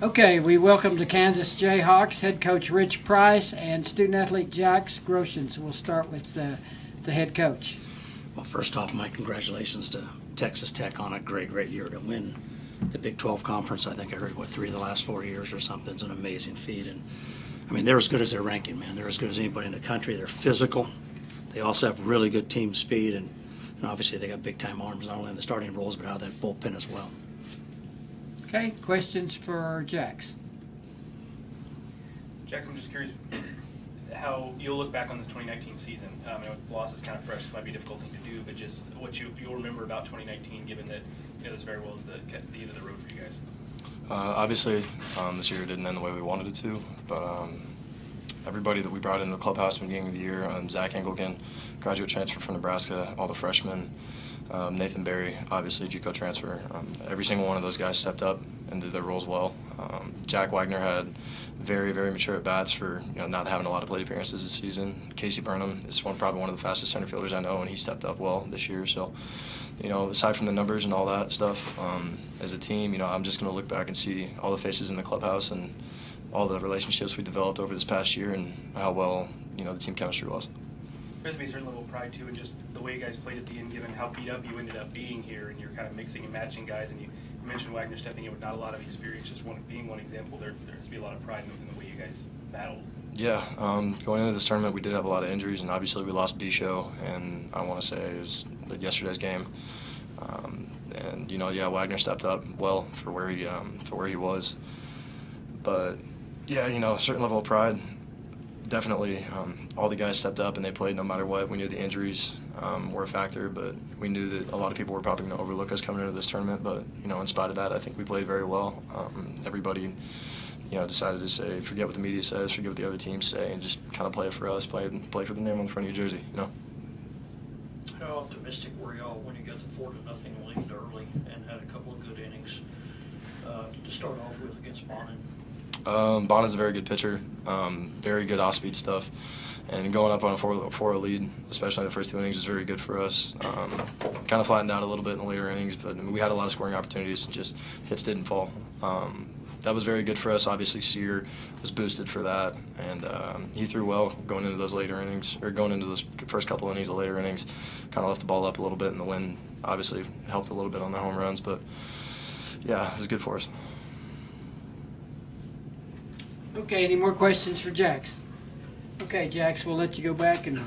Okay, we welcome the Kansas Jayhawks head coach Rich Price and student athlete Jax Groshans. We'll start with the head coach. Well, first off, my congratulations to Texas Tech on a great year to win the Big 12 Conference. I think I heard, 3 of the last 4 years or something. It's an amazing feat. And, I mean, they're as good as their ranking, man. They're as good as anybody in the country. They're physical. They also have really good team speed. And obviously they got big-time arms, not only in the starting roles, but out of that bullpen as well. Okay, questions for Jax? Jax, I'm just curious how you'll look back on this 2019 season. I know the loss is kind of fresh, so it might be a difficult thing to do, but just what you'll remember about 2019, given that this very well is the end of the road for you guys. Obviously, this year didn't end the way we wanted it to, but everybody that we brought into the clubhouse at the beginning of the year, Zach Engelken, graduate transfer from Nebraska, all the freshmen, Nathan Berry, obviously JUCO transfer. Every single one of those guys stepped up and did their roles well. Jack Wagner had very mature at bats for not having a lot of plate appearances this season. Casey Burnham is probably one of the fastest center fielders I know, and he stepped up well this year. So, aside from the numbers and all that stuff, as a team, I'm just going to look back and see all the faces in the clubhouse and all the relationships we developed over this past year and how well the team chemistry was. There's a certain level of pride too, and just the way you guys played at the end, given how beat up you ended up being here, and you're kind of mixing and matching guys. And you mentioned Wagner stepping in with not a lot of experience, just being one example. There has to be a lot of pride in the way you guys battled. Yeah, going into this tournament, we did have a lot of injuries, and obviously we lost Bisho, and I want to say it was yesterday's game. And Wagner stepped up well for where he was. But yeah, a certain level of pride. Definitely, all the guys stepped up and they played no matter what. We knew the injuries were a factor, but we knew that a lot of people were probably going to overlook us coming into this tournament. But in spite of that, I think we played very well. Everybody, decided to say, forget what the media says, forget what the other teams say, and just kind of play it for us, play for the name on the front of your jersey. How optimistic were y'all when you got the 4-0 lead early and had a couple of good innings to start off with against Bonin? Bonna's a very good pitcher, very good off-speed stuff, and going up on a 4-0 lead, especially in the first 2 innings, was very good for us. Kind of flattened out a little bit in the later innings, but we had a lot of scoring opportunities and just hits didn't fall. That was very good for us. Obviously, Sear was boosted for that, and he threw well going into those later innings, or going into those first couple innings, the later innings. Kind of left the ball up a little bit, and the wind obviously helped a little bit on the home runs, but yeah, it was good for us. Okay, any more questions for Jax? Okay, Jax, we'll let you go back, and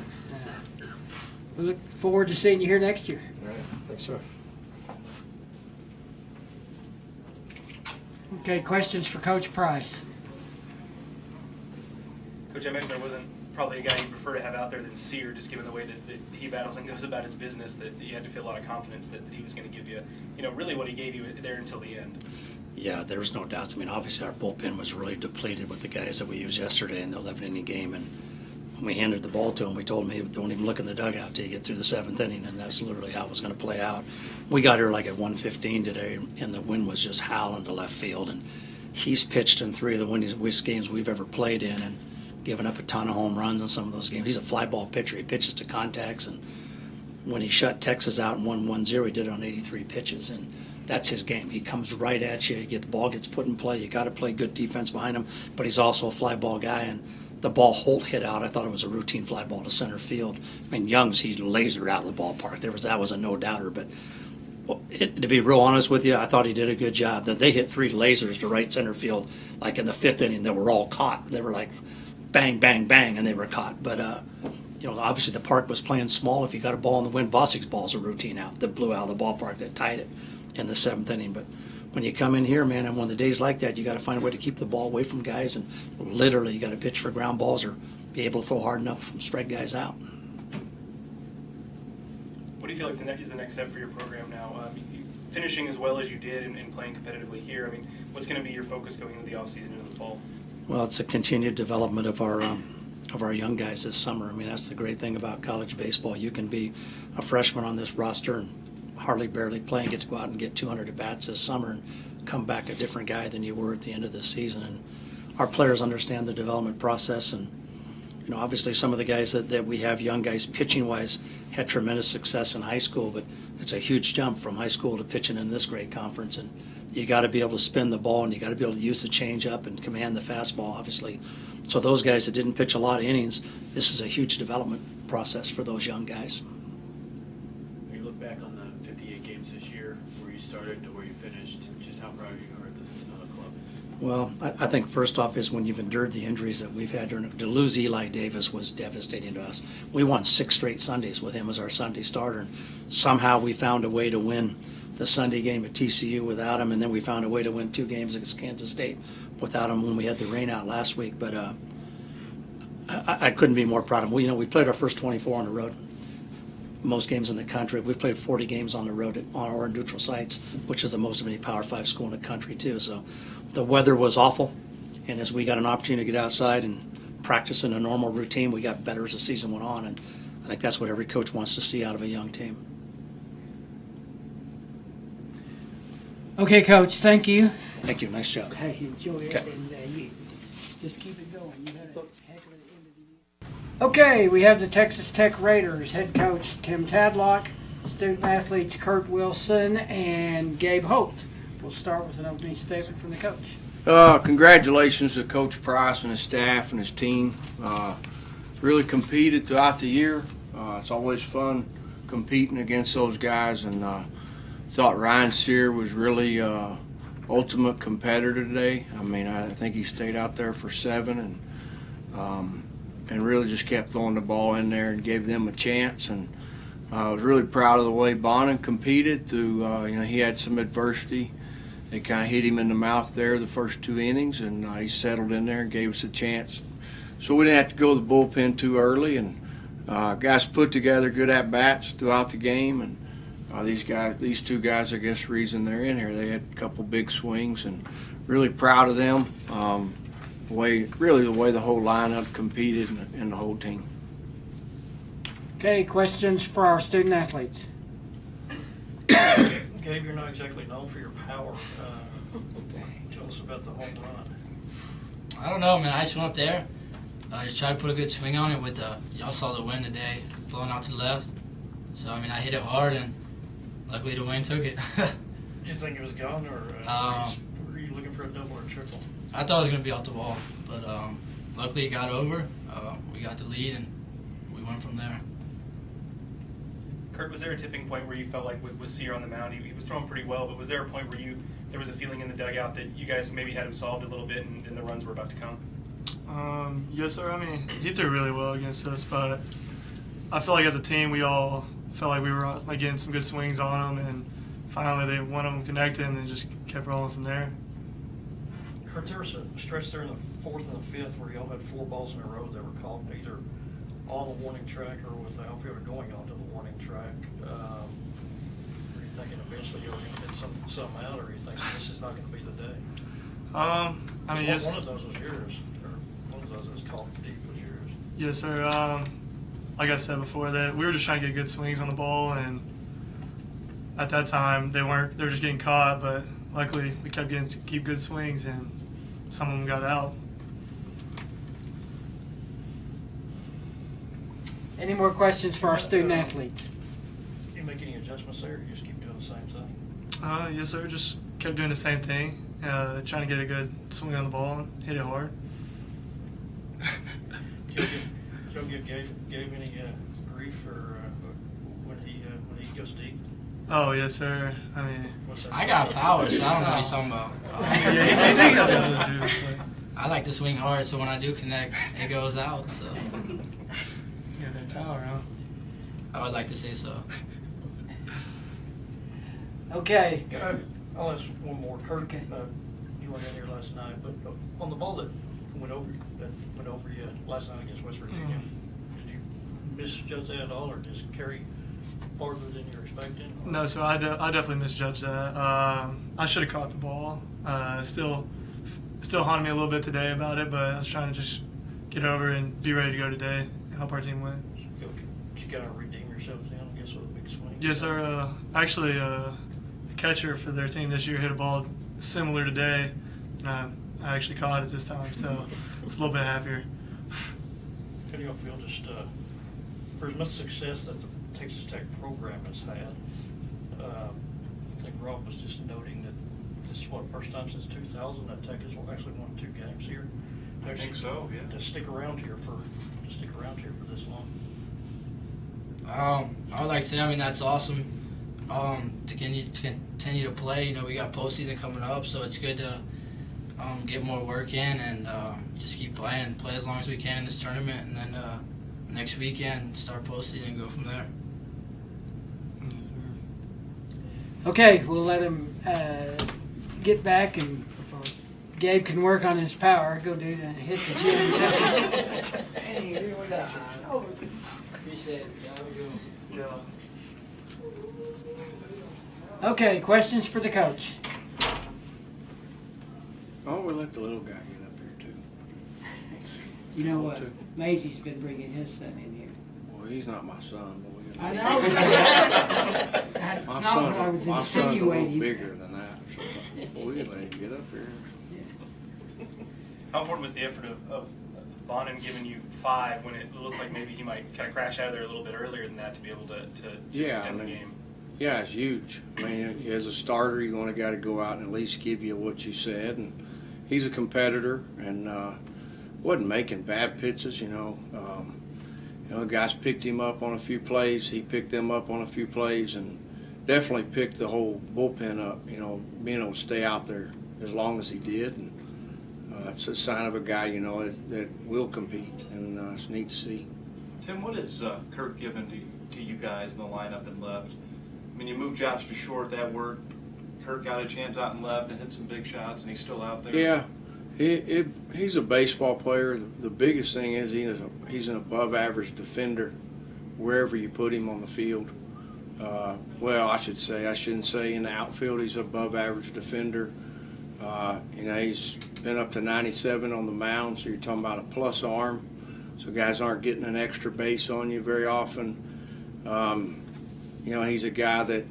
we look forward to seeing you here next year. All right, thanks, sir. Okay, questions for Coach Price? Coach, I imagine there wasn't probably a guy you'd prefer to have out there than Sear, just given the way that he battles and goes about his business, that you had to feel a lot of confidence that he was going to give you, really what he gave you there until the end. Yeah, there was no doubts. I mean, obviously our bullpen was really depleted with the guys that we used yesterday in the 11-inning game. And when we handed the ball to him, we told him, hey, don't even look in the dugout till you get through the 7th inning. And that's literally how it was going to play out. We got here like at 1:15 today, and the wind was just howling to left field. And he's pitched in 3 of the winningest games we've ever played in and given up a ton of home runs in some of those games. He's a fly ball pitcher. He pitches to contacts. And when he shut Texas out and won 1-0, he did it on 83 pitches. And that's his game. He comes right at you. The ball gets put in play. You got to play good defense behind him. But he's also a fly ball guy. And the ball Holt hit out, I thought it was a routine fly ball to center field. I mean, Young's, he lasered out of the ballpark. That was a no-doubter. But to be real honest with you, I thought he did a good job. That they hit 3 lasers to right center field, like in the 5th inning, that were all caught. They were like bang, bang, bang, and they were caught. But obviously the park was playing small. If you got a ball in the wind, Vosig's ball's a routine out that blew out of the ballpark that tied it in the 7th inning. But when you come in here, man, and when the days like that, you got to find a way to keep the ball away from guys, and literally you got to pitch for ground balls or be able to throw hard enough and strike guys out. What do you feel like is the next step for your program now? Finishing as well as you did and playing competitively here, I mean, what's going to be your focus going into the offseason into the fall? Well, it's a continued development of our young guys this summer. I mean, that's the great thing about college baseball. You can be a freshman on this roster and hardly barely play and get to go out and get 200 at-bats this summer and come back a different guy than you were at the end of the season. And our players understand the development process. And, obviously some of the guys that we have, young guys, pitching-wise, had tremendous success in high school, but it's a huge jump from high school to pitching in this great conference. And you got to be able to spin the ball, and you got to be able to use the changeup and command the fastball, obviously. So those guys that didn't pitch a lot of innings, this is a huge development process for those young guys. When you look back on the 58 games this year, where you started to where you finished, just how proud you are of this club? Well, I think first off is when you've endured the injuries that we've had to lose Eli Davis was devastating to us. We won 6 straight Sundays with him as our Sunday starter, and somehow we found a way to win the Sunday game at TCU without him, and then we found a way to win 2 games against Kansas State without him when we had the rain out last week. But I couldn't be more proud of him. We played our first 24 on the road. Most games in the country. We've played 40 games on the road on our neutral sites, which is the most of any Power 5 school in the country too. So the weather was awful, and as we got an opportunity to get outside and practice in a normal routine, we got better as the season went on, and I think that's what every coach wants to see out of a young team. Okay, Coach, thank you. Thank you. Nice job. Hey, enjoy it, Okay. and you just keep it going. You had a heck of an end of the year. Okay, we have the Texas Tech Raiders head coach Tim Tadlock, student athletes Kurt Wilson and Gabe Holt. We'll start with an opening statement from the coach. Congratulations to Coach Price and his staff and his team. Really competed throughout the year. It's always fun competing against those guys, and thought Ryan Sear was really ultimate competitor today. I mean, I think he stayed out there for 7 and really just kept throwing the ball in there and gave them a chance. And I was really proud of the way Bonin competed through. He had some adversity. They kind of hit him in the mouth there the first 2 innings, and he settled in there and gave us a chance. So we didn't have to go to the bullpen too early, and guys put together good at-bats throughout the game. And these 2 guys, I guess, the reason they're in here, they had a couple big swings, and really proud of them. The way the whole lineup competed and the whole team. Okay, questions for our student athletes? Gabe, you're not exactly known for your power. Tell us about the home run. I don't know, man. I just went up there. I just tried to put a good swing on it with y'all saw the wind today, blowing out to the left. So, I mean, I hit it hard, and luckily the wind took it. Did you think it was gone, or were you looking for a double or triple? I thought it was going to be off the wall, but luckily it got over. We got the lead, and we went from there. Kurt, was there a tipping point where you felt like with Sear on the mound, he was throwing pretty well, but was there a point where there was a feeling in the dugout that you guys maybe had him solved a little bit and the runs were about to come? Yes, sir. I mean, he threw really well against us, but I feel like as a team we all felt like we were getting some good swings on him, and finally one of them connected, and then just kept rolling from there. Kurt, there was a stretch there in the 4th and the 5th where y'all had 4 balls in a row that were called either on the warning track or with the outfielder going onto the warning track. Are you thinking eventually you're going to get some out, or are you thinking this is not going to be the day? I mean, yes. One of those was yours, or one of those that was called deep was yours. Yes, sir. Like I said before, that we were just trying to get good swings on the ball, and at that time they were just getting caught. But luckily, we kept keep good swings, and some of them got out. Any more questions for our student athletes? You make any adjustments there, or you just keep doing the same thing? Yes, sir. Just kept doing the same thing, trying to get a good swing on the ball and hit it hard. Do you give Gabe any grief or when he goes deep? Oh, yes, sir. I mean, I got power, so I don't know what he's talking about. yeah, he thinks that's the juice, but I like to swing hard, so when I do connect, it goes out. So yeah, that power, huh? I would like to say so. Okay. I'll ask one more. Kurt, Okay. you weren't in here last night, but on the ball that went over you last night against West Virginia, did you misjudge that at all, or just carry farther than you were expecting? Or? No, so I definitely misjudged that. I should have caught the ball. Still haunted me a little bit today about it, but I was trying to just get over and be ready to go today and help our team win. You feel like you got to redeem yourself then, I guess, with a big swing? Yes, sir. Actually, the catcher for their team this year hit a ball similar today, and I actually caught it this time, so it's a little bit happier. How do you feel just for as much success that the Texas Tech program has had? I think Rob was just noting that This is what, first time since 2000 that Tech has actually won 2 games here. I think so, yeah. To stick around here for this long. I would like to say, I mean, that's awesome. To continue to play. You know, we got postseason coming up, so it's good to get more work in and just keep playing, play as long as we can in this tournament, and then next weekend start postseason and go from there. Okay, we'll let him get back, and Gabe can work on his power. Go do to hit the gym. Hey, here we go. Appreciate it. Yeah. Okay, questions for the coach. Oh, we'll let the little guy get up here too. You know what? Maisie's been bringing his son in here. Well, he's not my son, but we. I know. That's My not what I was my son's a little insinuating. bigger than that. So we'll let him get up here. How important was the effort of Bonin giving you 5 when it looked like maybe he might kind of crash out of there a little bit earlier than that to be able to extend the game? Yeah, it's huge. I mean, as a starter, you want a guy to go out and at least give you what you said. And he's a competitor and wasn't making bad pitches, you know. Guys picked him up on a few plays. He picked them up on a few plays and definitely picked the whole bullpen up, you know, being able to stay out there as long as he did. And it's a sign of a guy, you know, that will compete, and it's neat to see. Tim, what has Kurt given to you guys in the lineup and left? I mean, you moved Josh to short, that worked. Kurt got a chance out and left and hit some big shots, and he's still out there. Yeah, he's a baseball player. The biggest thing is he's an above-average defender wherever you put him on the field. Well, I shouldn't say in the outfield he's an above-average defender. You know, he's been up to 97 on the mound, so you're talking about a plus arm. So guys aren't getting an extra base on you very often. You know, he's a guy that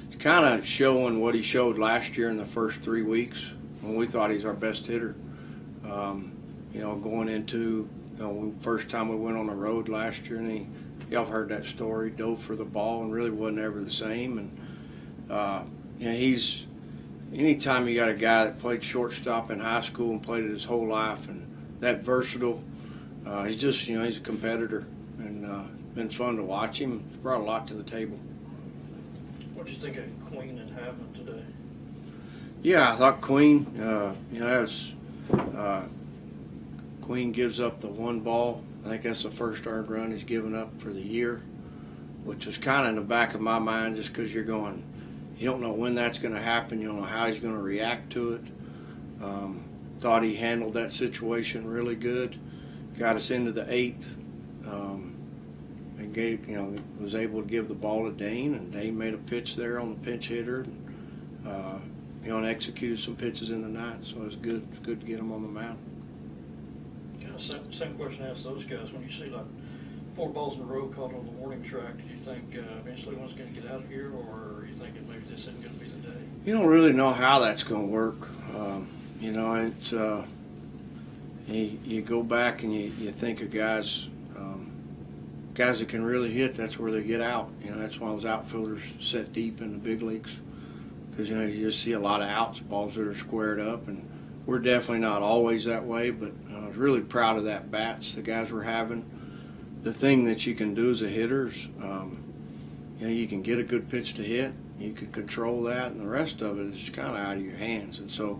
is kind of showing what he showed last year in the first 3 weeks when we thought he's our best hitter. You know, going into first time we went on the road last year, and y'all have heard that story, dove for the ball and really wasn't ever the same. And you know, anytime you got a guy that played shortstop in high school and played it his whole life and that versatile, he's just, you know, he's a competitor, and been fun to watch him. He's brought a lot to the table. What did you think of Queen and Havman today? Yeah, I thought Queen, you know, that was, Queen gives up the 1 ball. I think that's the first earned run he's given up for the year, which was kind of in the back of my mind just because you're going, you don't know when that's going to happen. You don't know how he's going to react to it. Thought he handled that situation really good. Got us into the 8th, and was able to give the ball to Dane, and Dane made a pitch there on the pinch hitter, and executed some pitches in the 9th. So it's good. It's good to get him on the mound. Kind of same question I asked those guys. When you see like 4 balls in a row caught on the warning track, do you think eventually one's going to get out of here, or are you thinking maybe this isn't going to be the day? You don't really know how that's going to work. You know, it's you go back and you think of guys that can really hit. That's where they get out. You know, that's why those outfielders set deep in the big leagues, because you know you just see a lot of outs, balls that are squared up, and we're definitely not always that way. But I was really proud of that bats the guys were having. The thing that you can do as a hitter is, you know, you can get a good pitch to hit, you can control that, and the rest of it is kind of out of your hands. And so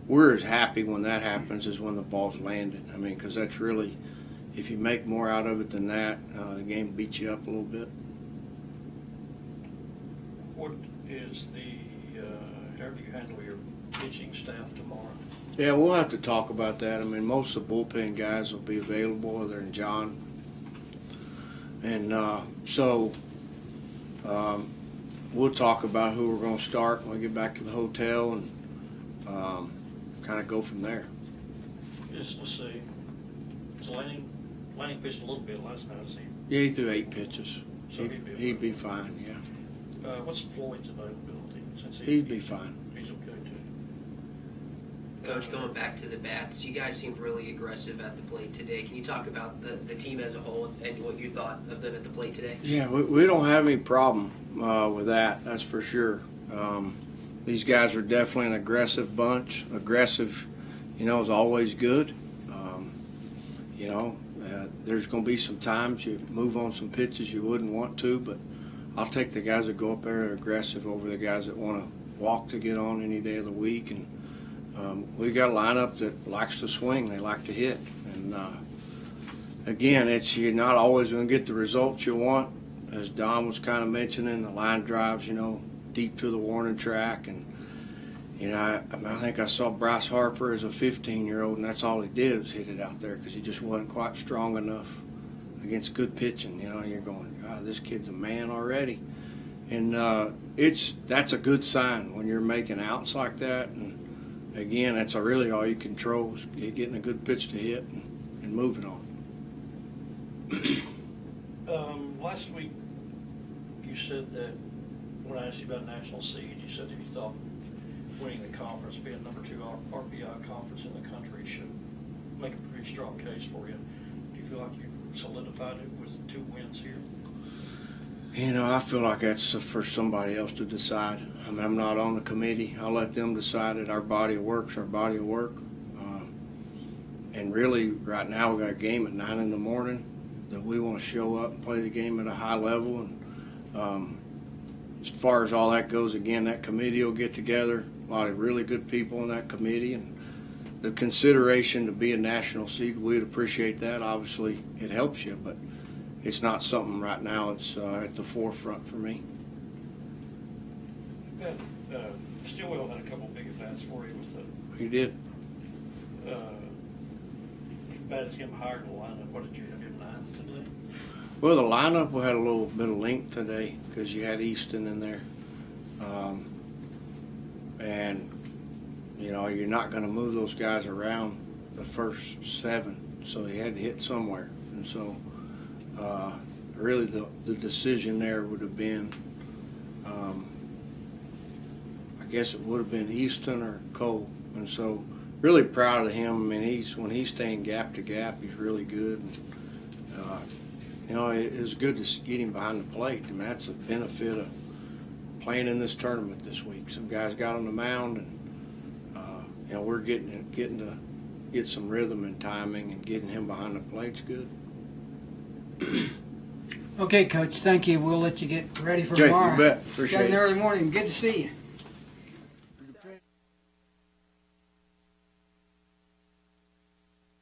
we're as happy when that happens as when the ball's landed. I mean, because that's really, if you make more out of it than that, the game beats you up a little bit. What is how do you handle your pitching staff tomorrow? Yeah, we'll have to talk about that. I mean, most of the bullpen guys will be available, other than John. And so we'll talk about who we're going to start when we get back to the hotel, and kind of go from there. Let's see. So Lanning pitched a little bit last night, is he? Yeah, he threw 8 pitches. So he'd be fine, yeah. What's Floyd's availability? Since He'd be fine. He's okay too. Coach, going back to the bats, you guys seemed really aggressive at the plate today. Can you talk about the team as a whole and what you thought of them at the plate today? Yeah, we don't have any problem with that. That's for sure. these guys are definitely an aggressive bunch. Aggressive, is always good. There's going to be some times you move on some pitches you wouldn't want to, but I'll take the guys that go up there and are aggressive over the guys that want to walk to get on any day of the week. And we got a lineup that likes to swing. They like to hit. And again, you're not always going to get the results you want. As Don was kind of mentioning, the line drives, deep to the warning track. And, I think I saw Bryce Harper as a 15-year-old, and that's all he did was hit it out there because he just wasn't quite strong enough against good pitching. You're going, God, this kid's a man already. And that's a good sign when you're making outs like that. And, again, that's really all you control is getting a good pitch to hit and moving on. Last week, you said that when I asked you about national seed, you said that you thought winning the conference, being number 2 RPI conference in the country, should make a pretty strong case for you. Do you feel like you've solidified it with 2 wins here? I feel like that's for somebody else to decide. I'm not on the committee. I'll let them decide it. Our body of work's our body of work. And really, right now, we got a game at 9 in the morning that we want to show up and play the game at a high level. And as far as all that goes, again, that committee will get together. A lot of really good people in that committee. And the consideration to be a national seed, we'd appreciate that. Obviously, it helps you, but it's not something right now it's at the forefront for me. Stillwell had a couple big at-bats for you. He did. You batted him higher in the lineup. What did you have him 9th today? Well, the lineup had a little bit of length today because you had Easton in there. And, you're not going to move those guys around the first 7, so he had to hit somewhere. And so really the decision there would have been, I guess it would have been Easton or Cole. And so really proud of him. I mean, when he's staying gap to gap, he's really good. And, it was good to get him behind the plate. I mean, that's a benefit of playing in this tournament this week. Some guys got on the mound, and we're getting to get some rhythm and timing, and getting him behind the plate's good. Okay, Coach, thank you. We'll let you get ready for Jay, tomorrow. you bet. Appreciate Got an it. early morning. Good to see you.